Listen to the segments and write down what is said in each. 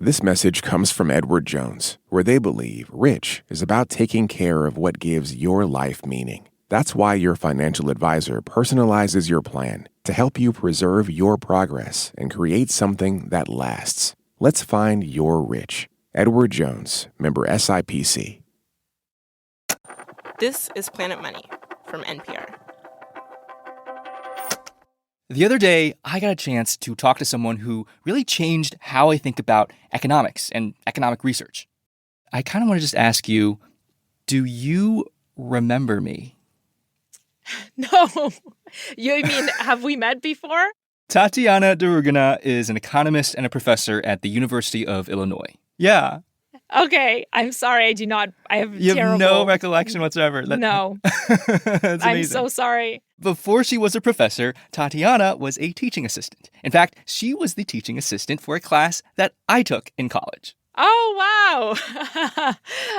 This message comes from Edward Jones, where they believe rich is about taking care of what gives your life meaning. That's why your financial advisor personalizes your plan to help you preserve your progress and create something that lasts. Let's find your rich. Edward Jones, member SIPC. This is Planet Money from NPR. The other day, I got a chance to talk to someone who really changed how I think about economics and economic research. I kind of want to just ask you, do you remember me? No. You mean, have we met before? Tatyana Deryugina is an economist and a professor at the University of Illinois. Yeah. Okay, I'm sorry, I do not. I have You terrible... have no recollection whatsoever. No. That's amazing. I'm so sorry. Before she was a professor, Tatyana was a teaching assistant. In fact, she was the teaching assistant for a class that I took in college. Oh, wow.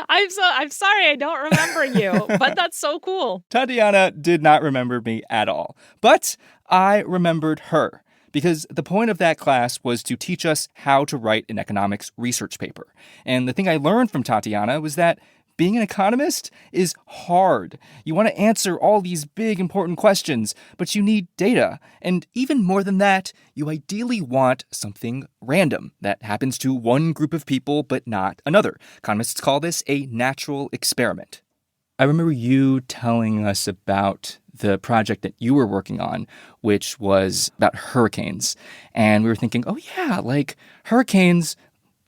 I'm sorry I don't remember you, but that's so cool. Tatyana did not remember me at all, but I remembered her. Because the point of that class was to teach us how to write an economics research paper. And the thing I learned from Tatyana was that being an economist is hard. You want to answer all these big, important questions, but you need data. And even more than that, you ideally want something random that happens to one group of people but not another. Economists call this a natural experiment. I remember you telling us about the project that you were working on, which was about hurricanes. And we were thinking, oh yeah, like hurricanes,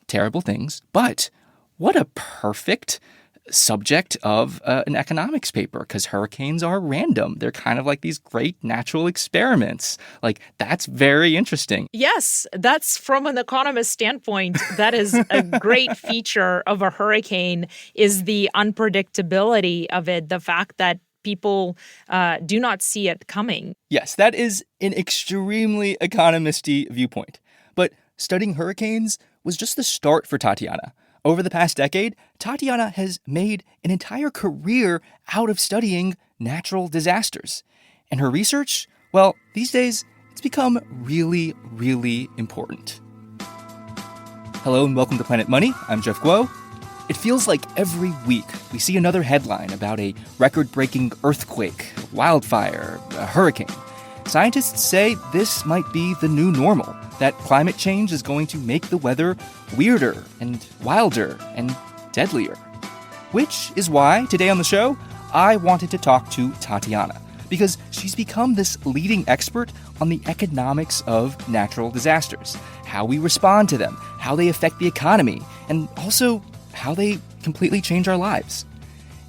terrible things, but what a perfect subject of an economics paper, because hurricanes are random. They're kind of like these great natural experiments. Like, that's very interesting. Yes, that's from an economist standpoint. That is a great feature of a hurricane, is the unpredictability of it, the fact that people do not see it coming. Yes, that is an extremely economisty viewpoint. But studying hurricanes was just the start for Tatyana. Over the past decade, Tatyana has made an entire career out of studying natural disasters. And her research, well, these days, it's become really, really important. Hello and welcome to Planet Money. I'm Jeff Guo. It feels like every week we see another headline about a record-breaking earthquake, wildfire, a hurricane. Scientists say this might be the new normal, that climate change is going to make the weather weirder and wilder and deadlier. Which is why, today on the show, I wanted to talk to Tatyana, because she's become this leading expert on the economics of natural disasters, how we respond to them, how they affect the economy, and also how they completely change our lives.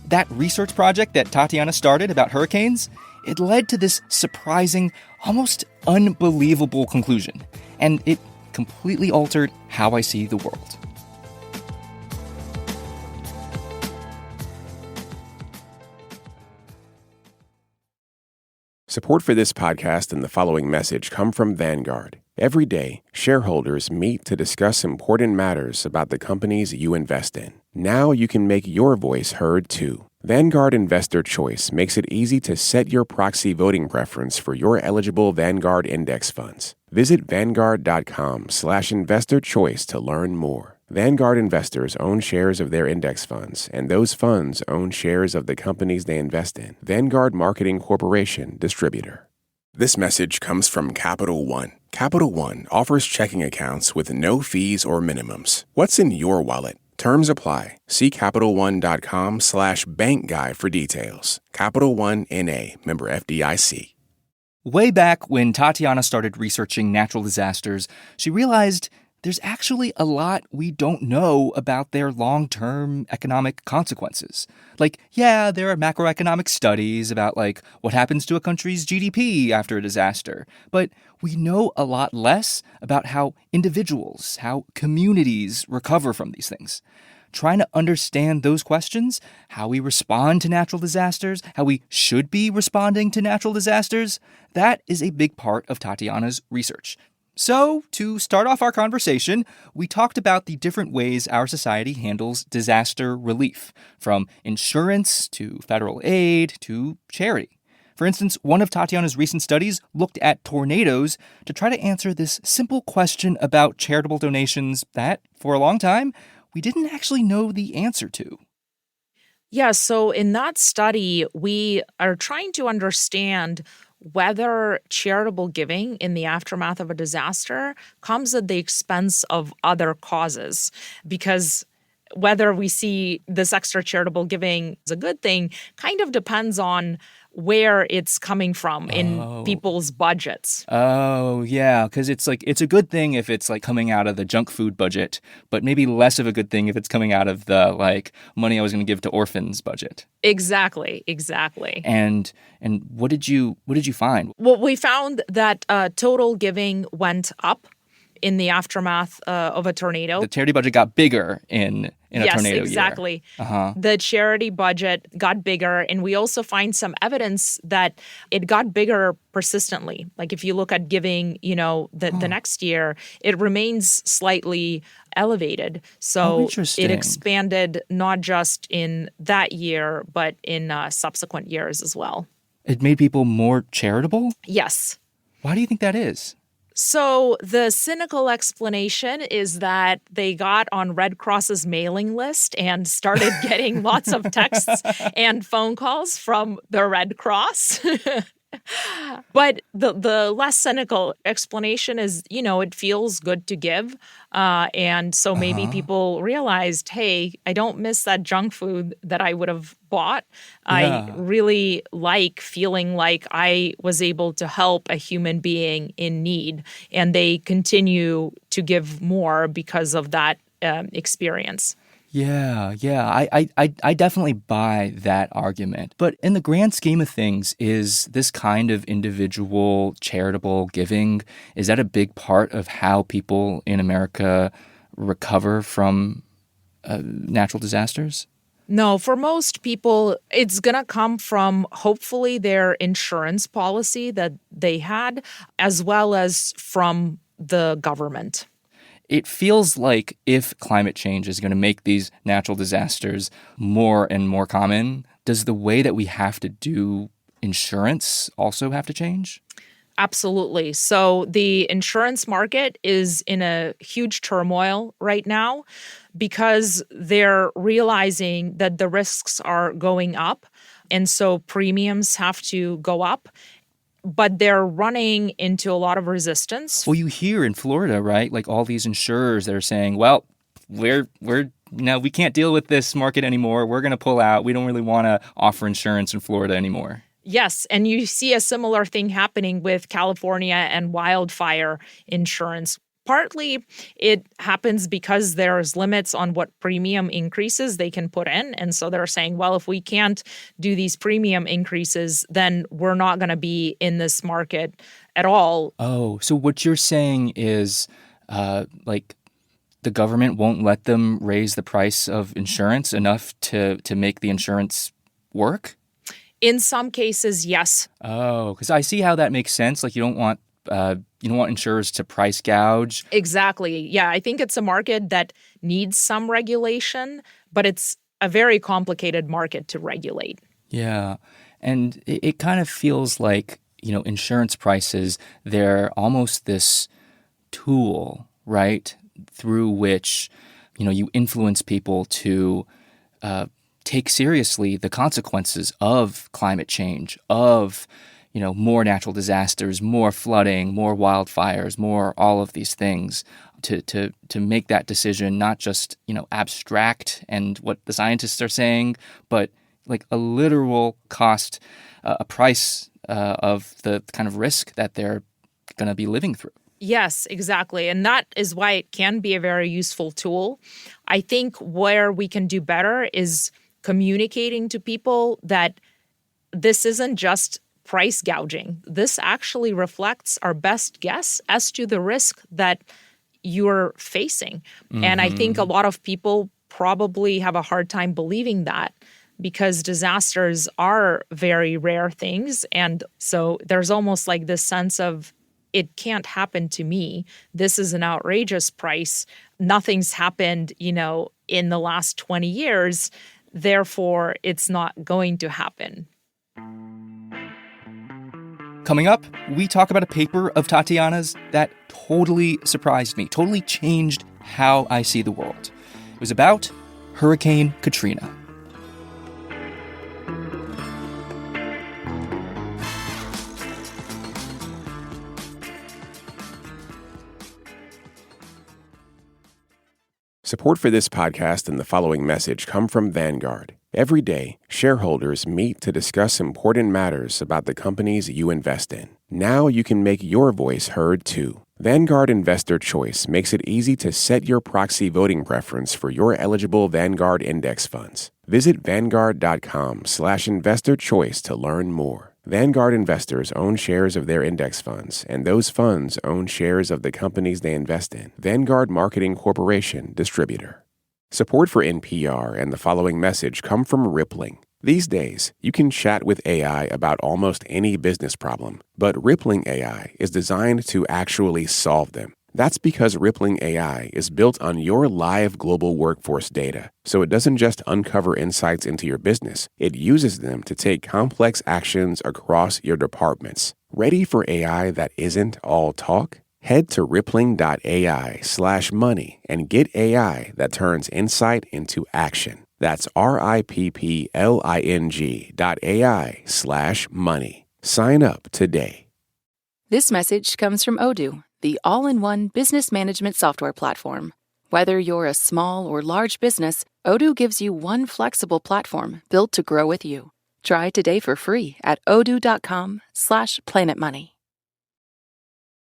That research project that Tatyana started about hurricanes, it led to this surprising, almost unbelievable conclusion, and it completely altered how I see the world. Support for this podcast and the following message come from Vanguard. Every day, shareholders meet to discuss important matters about the companies you invest in. Now you can make your voice heard too. Vanguard Investor Choice makes it easy to set your proxy voting preference for your eligible Vanguard index funds. Visit Vanguard.com/investorchoice to learn more. Vanguard investors own shares of their index funds, and those funds own shares of the companies they invest in. Vanguard Marketing Corporation, distributor. This message comes from Capital One. Capital One offers checking accounts with no fees or minimums. What's in your wallet? Terms apply. See CapitalOne.com/bankguy for details. Capital One N.A., member FDIC. Way back when Tatyana started researching natural disasters, she realized there's actually a lot we don't know about their long-term economic consequences. Like, yeah, there are macroeconomic studies about, like, what happens to a country's GDP after a disaster. But we know a lot less about how individuals, how communities recover from these things. Trying to understand those questions, how we respond to natural disasters, how we should be responding to natural disasters, that is a big part of Tatyana's research. So, to start off our conversation, we talked about the different ways our society handles disaster relief, from insurance to federal aid to charity. For instance, one of Tatyana's recent studies looked at tornadoes to try to answer this simple question about charitable donations that, for a long time, we didn't actually know the answer to. Yeah, so in that study, we are trying to understand whether charitable giving in the aftermath of a disaster comes at the expense of other causes. Because whether we see this extra charitable giving as a good thing kind of depends on where it's coming from in people's budgets. Oh, yeah, because it's a good thing if it's coming out of the junk food budget, but maybe less of a good thing if it's coming out of the money I was going to give to orphans budget. Exactly. And what did you find? Well, we found that total giving went up in the aftermath of a tornado. The charity budget got bigger in a tornado year. Yes, exactly. Uh-huh. The charity budget got bigger, and we also find some evidence that it got bigger persistently. Like if you look at giving, the next year, it remains slightly elevated. So it expanded not just in that year, but in subsequent years as well. It made people more charitable? Yes. Why do you think that is? So the cynical explanation is that they got on Red Cross's mailing list and started getting lots of texts and phone calls from the Red Cross. But the less cynical explanation is, it feels good to give. And so maybe people realized, hey, I don't miss that junk food that I would have bought. I really like feeling like I was able to help a human being in need. And they continue to give more because of that experience. Yeah. I definitely buy that argument. But in the grand scheme of things, is this kind of individual charitable giving, is that a big part of how people in America recover from natural disasters? No, for most people, it's going to come from hopefully their insurance policy that they had, as well as from the government. It feels like if climate change is going to make these natural disasters more and more common, does the way that we have to do insurance also have to change? Absolutely. So the insurance market is in a huge turmoil right now because they're realizing that the risks are going up. And so premiums have to go up. But they're running into a lot of resistance. Well, you hear in Florida, right? All these insurers that are saying, well, we can't deal with this market anymore. We're going to pull out. We don't really want to offer insurance in Florida anymore. Yes, and you see a similar thing happening with California and wildfire insurance. Partly it happens because there's limits on what premium increases they can put in. And so they're saying, well, if we can't do these premium increases, then we're not going to be in this market at all. Oh, so what you're saying is the government won't let them raise the price of insurance enough to make the insurance work? In some cases, yes. Oh, because I see how that makes sense. You don't want insurers to price gouge. Exactly. Yeah, I think it's a market that needs some regulation, but it's a very complicated market to regulate. Yeah. And it kind of feels like, insurance prices, they're almost this tool, right, through which, you influence people to take seriously the consequences of climate change, of more natural disasters, more flooding, more wildfires, more all of these things to make that decision, not just, abstract and what the scientists are saying, but a literal cost, a price of the kind of risk that they're going to be living through. Yes, exactly. And that is why it can be a very useful tool. I think where we can do better is communicating to people that this isn't just price gouging. This actually reflects our best guess as to the risk that you're facing. Mm-hmm. And I think a lot of people probably have a hard time believing that because disasters are very rare things. And so there's almost this sense of it can't happen to me. This is an outrageous price. Nothing's happened, in the last 20 years. Therefore, it's not going to happen. Coming up, we talk about a paper of Tatyana's that totally surprised me, totally changed how I see the world. It was about Hurricane Katrina. Support for this podcast and the following message come from Vanguard. Every day, shareholders meet to discuss important matters about the companies you invest in. Now you can make your voice heard too. Vanguard Investor Choice makes it easy to set your proxy voting preference for your eligible Vanguard index funds. Visit Vanguard.com/investorchoice to learn more. Vanguard investors own shares of their index funds, and those funds own shares of the companies they invest in. Vanguard Marketing Corporation, distributor. Support for NPR and the following message come from Rippling. These days, you can chat with AI about almost any business problem, but Rippling AI is designed to actually solve them. That's because Rippling AI is built on your live global workforce data, so it doesn't just uncover insights into your business, it uses them to take complex actions across your departments. Ready for AI that isn't all talk? Head to rippling.ai/money and get AI that turns insight into action. That's rippling.ai/money. Sign up today. This message comes from Odoo, the all-in-one business management software platform. Whether you're a small or large business, Odoo gives you one flexible platform built to grow with you. Try today for free at odoo.com/planetmoney.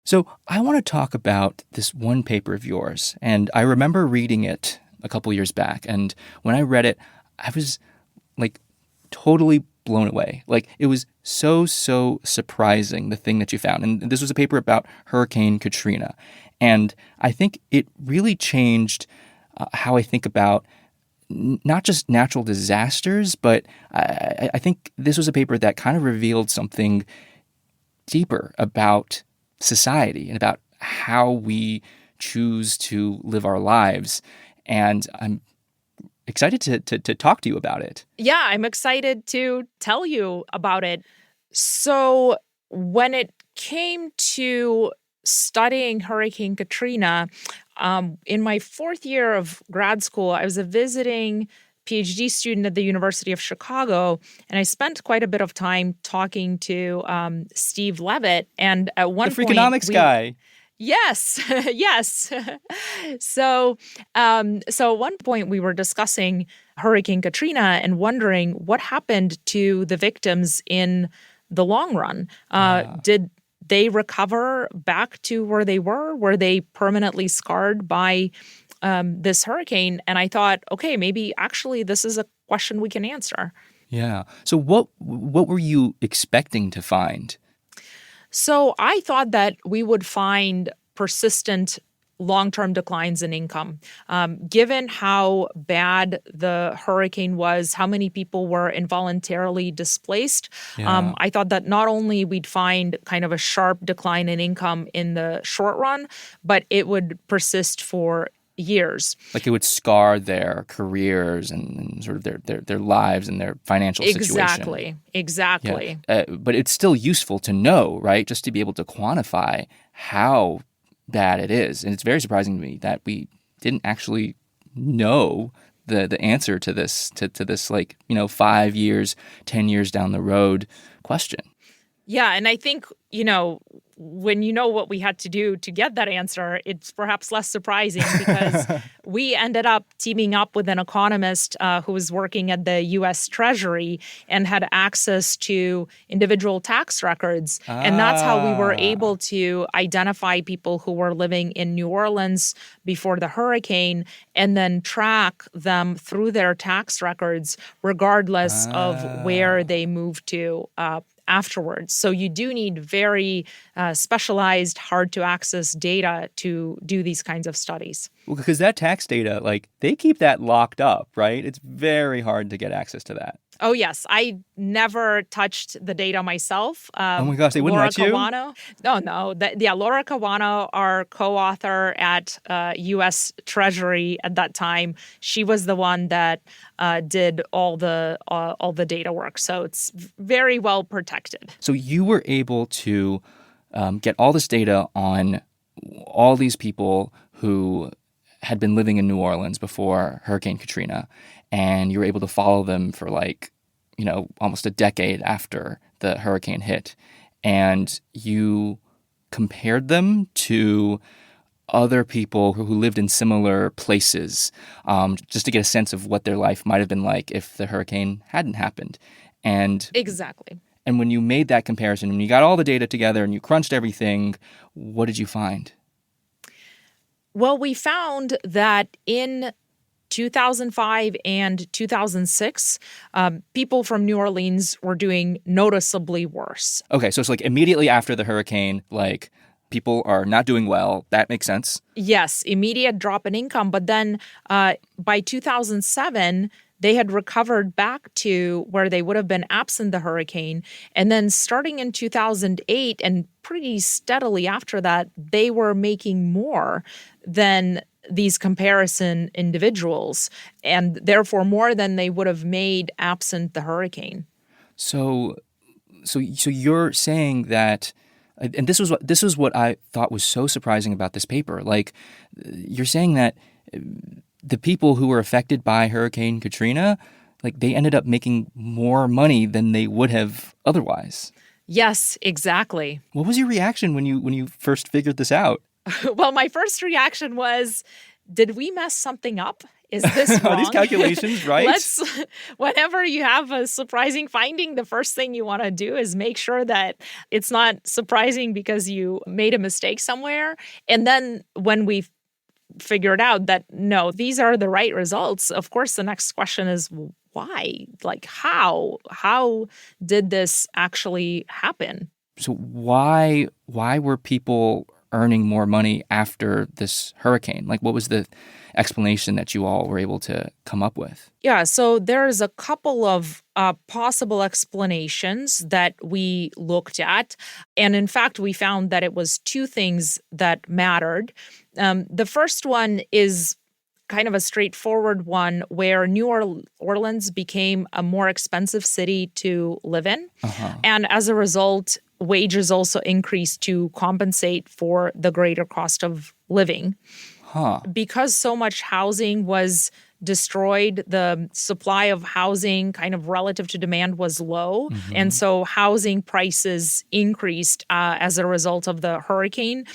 So I want to talk about this one paper of yours, and I remember reading it a couple years back, and when I read it, I was totally blown away. It was so surprising, the thing that you found. And this was a paper about Hurricane Katrina. And I think it really changed how I think about not just natural disasters, but I think this was a paper that kind of revealed something deeper about society and about how we choose to live our lives. And I'm excited to talk to you about it. Yeah, I'm excited to tell you about it. So when it came to studying Hurricane Katrina, in my fourth year of grad school, I was a visiting PhD student at the University of Chicago, and I spent quite a bit of time talking to Steve Levitt. And at one point, the Freakonomics guy. Yes, yes. So at one point we were discussing Hurricane Katrina and wondering what happened to the victims in the long run. Did they recover back to where they were? Were they permanently scarred by this hurricane? And I thought, okay, maybe actually this is a question we can answer. Yeah. So what were you expecting to find? So I thought that we would find persistent long-term declines in income. Given how bad the hurricane was, how many people were involuntarily displaced, I thought that not only we'd find kind of a sharp decline in income in the short run, but it would persist for years. It would scar their careers and sort of their lives and their financial situation. Exactly. Yeah. But it's still useful to know, right? Just to be able to quantify how bad it is. And it's very surprising to me that we didn't actually know the answer to this 5 years, 10 years down the road question. Yeah, and I think, when you know what we had to do to get that answer, it's perhaps less surprising because we ended up teaming up with an economist who was working at the U.S. Treasury and had access to individual tax records. And that's how we were able to identify people who were living in New Orleans before the hurricane and then track them through their tax records regardless of where they moved to afterwards. So you do need very specialized, hard-to-access data to do these kinds of studies. Well, because that tax data, they keep that locked up, right? It's very hard to get access to that. Oh, yes. I never touched the data myself. Oh my gosh, they wouldn't Laura let you? Kawano. No. Laura Kawano, our co-author at U.S. Treasury at that time, she was the one that did all the data work. So it's very well protected. So you were able to get all this data on all these people who had been living in New Orleans before Hurricane Katrina, and you were able to follow them for almost a decade after the hurricane hit. And you compared them to other people who lived in similar places, just to get a sense of what their life might have been like if the hurricane hadn't happened. And Exactly. And when you made that comparison, when you got all the data together and you crunched everything, what did you find? Well, we found that in 2005 and 2006, people from New Orleans were doing noticeably worse. Okay, so it's like immediately after the hurricane, like people are not doing well. That makes sense. Yes, immediate drop in income. But then by 2007, they had recovered back to where they would have been absent the hurricane. And then starting in 2008 and pretty steadily after that, they were making more than these comparison individuals, and therefore more than they would have made absent the hurricane. So you're saying that, and this was what I thought was so surprising about this paper. Like, you're saying that the people who were affected by Hurricane Katrina, like they ended up making more money than they would have otherwise. Yes, exactly. What was your reaction when you first figured this out? Well, my first reaction was, did we mess something up? Is this wrong? Are these calculations right? Whenever you have a surprising finding, the first thing you want to do is make sure that it's not surprising because you made a mistake somewhere. And then when we figured out that, no, these are the right results, of course, the next question is, why? Like, how? How did this actually happen? So why were people earning more money after this hurricane? Like, what was the explanation that you all were able to come up with? Yeah, so there's a couple of possible explanations that we looked at. And in fact, we found that it was two things that mattered. The first one is kind of a straightforward one, where New Orleans became a more expensive city to live in. Uh-huh. And as a result, wages also increased to compensate for the greater cost of living. Huh. Because so much housing was destroyed, the supply of housing kind of relative to demand was low. Mm-hmm. And so housing prices increased as a result of the hurricane.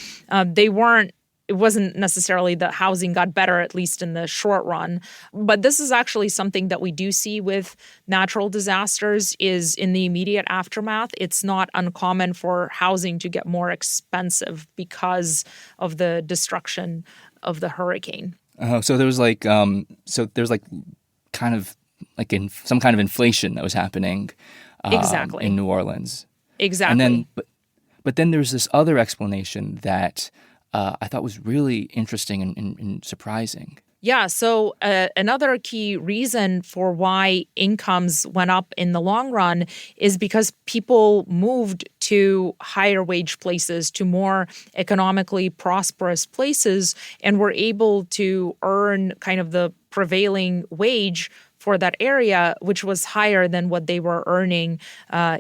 It wasn't necessarily that housing got better, at least in the short run. But this is actually something that we do see with natural disasters, is in the immediate aftermath. It's not uncommon for housing to get more expensive because of the destruction of the hurricane. So there was kind of like in some kind of inflation that was happening exactly in New Orleans. Exactly. And then, but then there's this other explanation that I thought was really interesting and surprising. Yeah, so another key reason for why incomes went up in the long run is because people moved to higher wage places, to more economically prosperous places, and were able to earn kind of the prevailing wage for that area, which was higher than what they were earning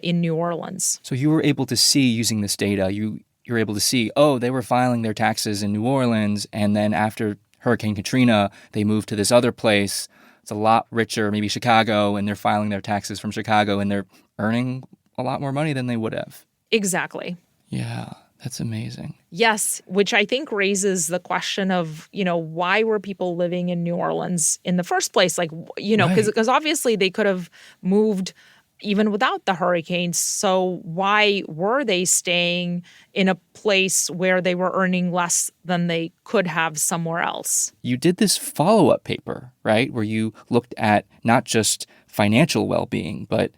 in New Orleans. So you were able to see, using this data, you're able to see, they were filing their taxes in New Orleans, and then after Hurricane Katrina, they moved to this other place. It's a lot richer, maybe Chicago, and they're filing their taxes from Chicago, and they're earning a lot more money than they would have. Exactly. Yeah, that's amazing. Yes, which I think raises the question of, why were people living in New Orleans in the first place? Like, because obviously they could have moved even without the hurricanes. So why were they staying in a place where they were earning less than they could have somewhere else? You did this follow-up paper, right, where you looked at not just financial well-being, but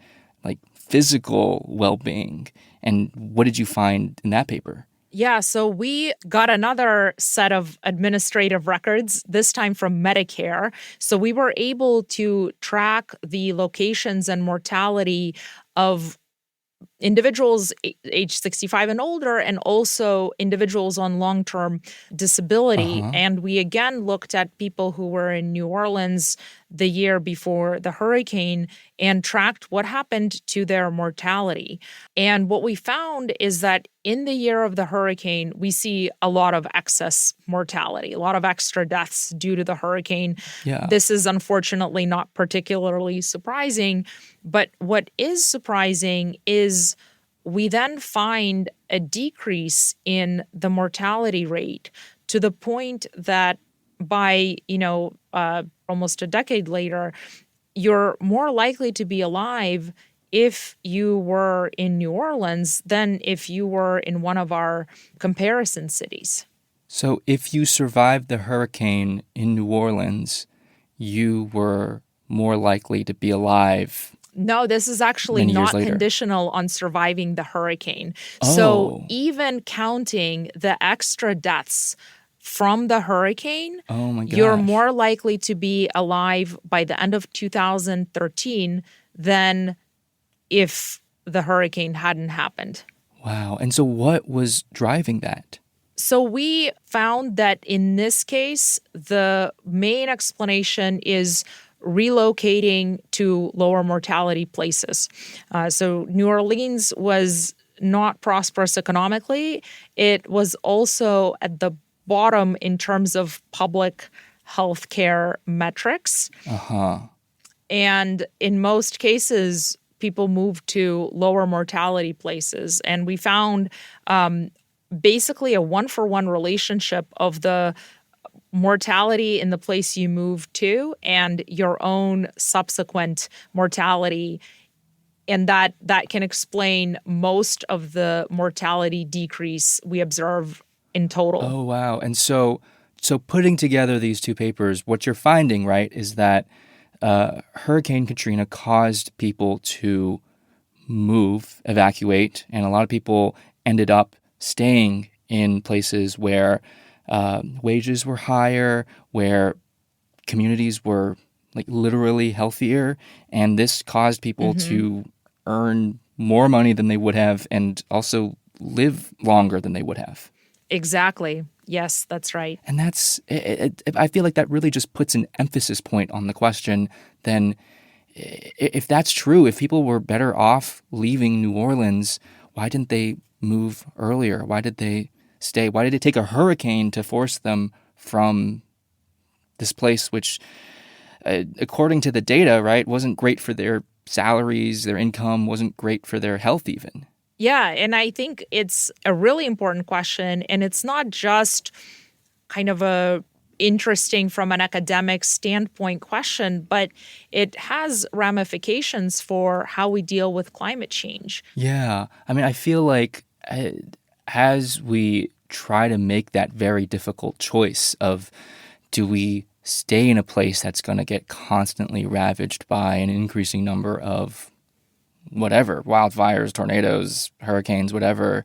like physical well-being. And what did you find in that paper? Yeah, so we got another set of administrative records, this time from Medicare. So we were able to track the locations and mortality of individuals age 65 and older, and also individuals on long-term disability. Uh-huh. And we again looked at people who were in New Orleans the year before the hurricane and tracked what happened to their mortality. And what we found is that in the year of the hurricane, we see a lot of excess mortality, a lot of extra deaths due to the hurricane. Yeah. This is unfortunately not particularly surprising, but what is surprising is we then find a decrease in the mortality rate to the point that by, almost a decade later, you're more likely to be alive if you were in New Orleans than if you were in one of our comparison cities. So if you survived the hurricane in New Orleans, you were more likely to be alive. No, this is actually Many years not later. conditional on surviving the hurricane. Oh. So even counting the extra deaths from the hurricane, Oh my gosh. you're more likely to be alive by the end of 2013 than if the hurricane hadn't happened. Wow. And so what was driving that? So we found that in this case, the main explanation is relocating to lower mortality places. So New Orleans was not prosperous economically. It was also at the bottom in terms of public health care metrics. Uh-huh. And in most cases, people moved to lower mortality places. And we found basically a one-for-one relationship of the mortality in the place you moved to and your own subsequent mortality. And that can explain most of the mortality decrease we observe in total. Oh, wow. And so putting together these two papers, what you're finding, right, is that Hurricane Katrina caused people to move, evacuate, and a lot of people ended up staying in places where wages were higher, where communities were like literally healthier, and this caused people to earn more money than they would have and also live longer than they would have. Exactly. Yes, that's right. And that's, I feel like that really just puts an emphasis point on the question. Then if that's true, if people were better off leaving New Orleans, why didn't they move earlier? Why did they stay? Why did it take a hurricane to force them from this place, which, according to the data, right, wasn't great for their salaries, their income, wasn't great for their health even? Yeah, and I think it's a really important question, and it's not just kind of a interesting from an academic standpoint question, but it has ramifications for how we deal with climate change. Yeah. I mean, I feel like as we try to make that very difficult choice of do we stay in a place that's going to get constantly ravaged by an increasing number of whatever, wildfires, tornadoes, hurricanes, whatever,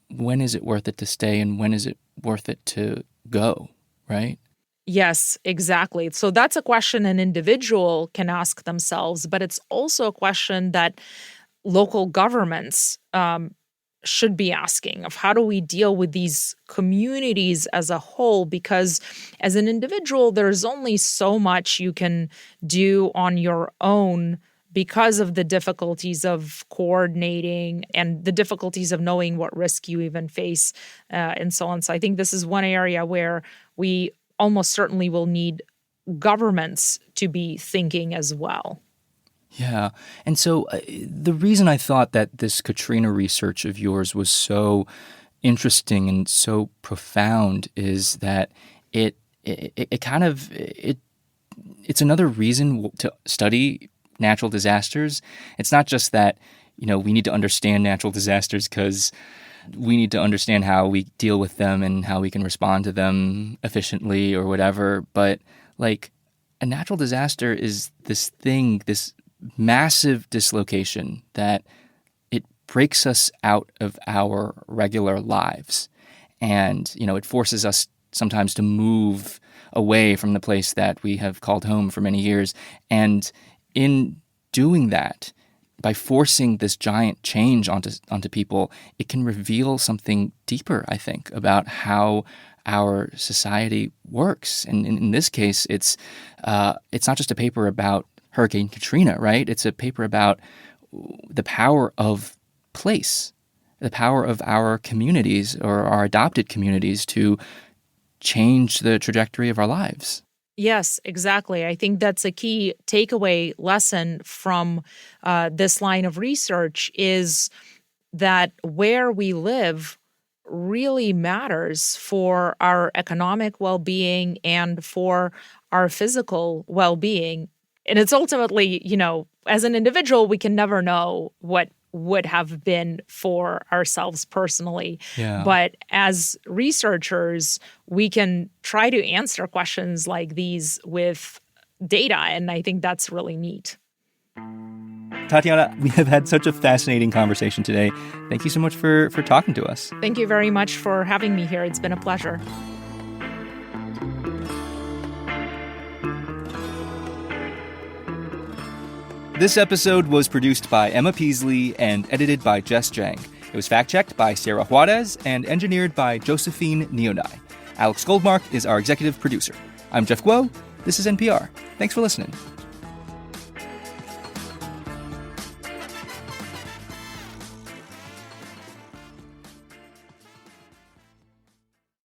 when is it worth it to stay and when is it worth it to go, right? Yes, exactly. So that's a question an individual can ask themselves, but it's also a question that local governments should be asking of how do we deal with these communities as a whole? Because as an individual, there's only so much you can do on your own because of the difficulties of coordinating and the difficulties of knowing what risk you even face and so on. So I think this is one area where we almost certainly will need governments to be thinking as well. Yeah. And so the reason I thought that this Katrina research of yours was so interesting and so profound is that it's another reason to study natural disasters. It's not just that, we need to understand natural disasters because we need to understand how we deal with them and how we can respond to them efficiently or whatever. But like a natural disaster is this thing, this massive dislocation that it breaks us out of our regular lives. And, it forces us sometimes to move away from the place that we have called home for many years. And in doing that, by forcing this giant change onto people, it can reveal something deeper, I think, about how our society works. And in this case, it's not just a paper about Hurricane Katrina, right? It's a paper about the power of place, the power of our communities or our adopted communities to change the trajectory of our lives. Yes, exactly. I think that's a key takeaway lesson from this line of research is that where we live really matters for our economic well-being and for our physical well-being. And it's ultimately, as an individual, we can never know what would have been for ourselves personally. Yeah. But as researchers, we can try to answer questions like these with data, and I think that's really neat. Tatyana, we have had such a fascinating conversation today. Thank you so much for talking to us. Thank you very much for having me here. It's been a pleasure. This episode was produced by Emma Peaslee and edited by Jess Jiang. It was fact-checked by Sierra Juarez and engineered by Josephine Nyounai. Alex Goldmark is our executive producer. I'm Jeff Guo. This is NPR. Thanks for listening.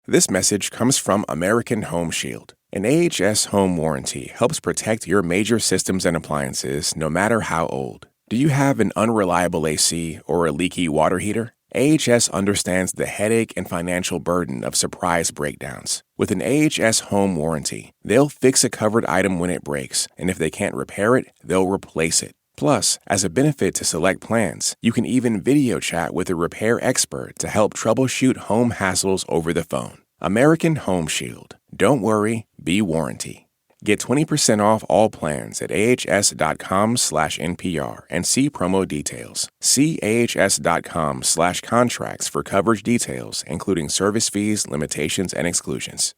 This message comes from American Home Shield. An AHS home warranty helps protect your major systems and appliances no matter how old. Do you have an unreliable AC or a leaky water heater? AHS understands the headache and financial burden of surprise breakdowns. With an AHS home warranty, they'll fix a covered item when it breaks, and if they can't repair it, they'll replace it. Plus, as a benefit to select plans, you can even video chat with a repair expert to help troubleshoot home hassles over the phone. American Home Shield. Don't worry, be warranty. Get 20% off all plans at ahs.com/NPR and see promo details. See ahs.com/contracts for coverage details, including service fees, limitations, and exclusions.